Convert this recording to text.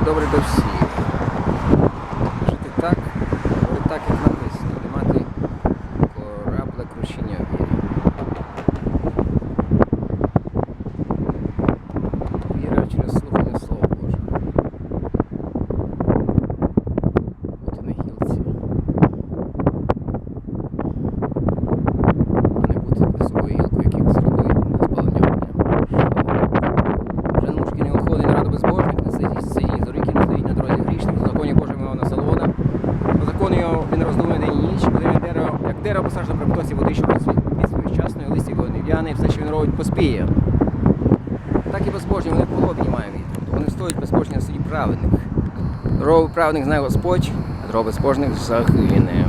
добре до всіх. Жити так, говорити так, як написано, не мати корабля крушіння віри. Віра через слухання Слова Божого. Бути на гілці. А не бути високою гілкою, яким зробили на спалення огня. Вже ножки не охоти, не раду безбожник, не сидіть за ріки, не стоїть на дорозі грішних, по законі Божому його насолода. По закону його він роздумує день і ніч, коли він дерево, як дерево посаджено при потоці води, що від своєчасної листі його не в'яне, і все, що він робить, поспіє. Так і безбожні, вони в полобі мають від. Вони стоять безбожні на суді праведних. Дорогу праведних знає Господь, а дорогу безбожних загине.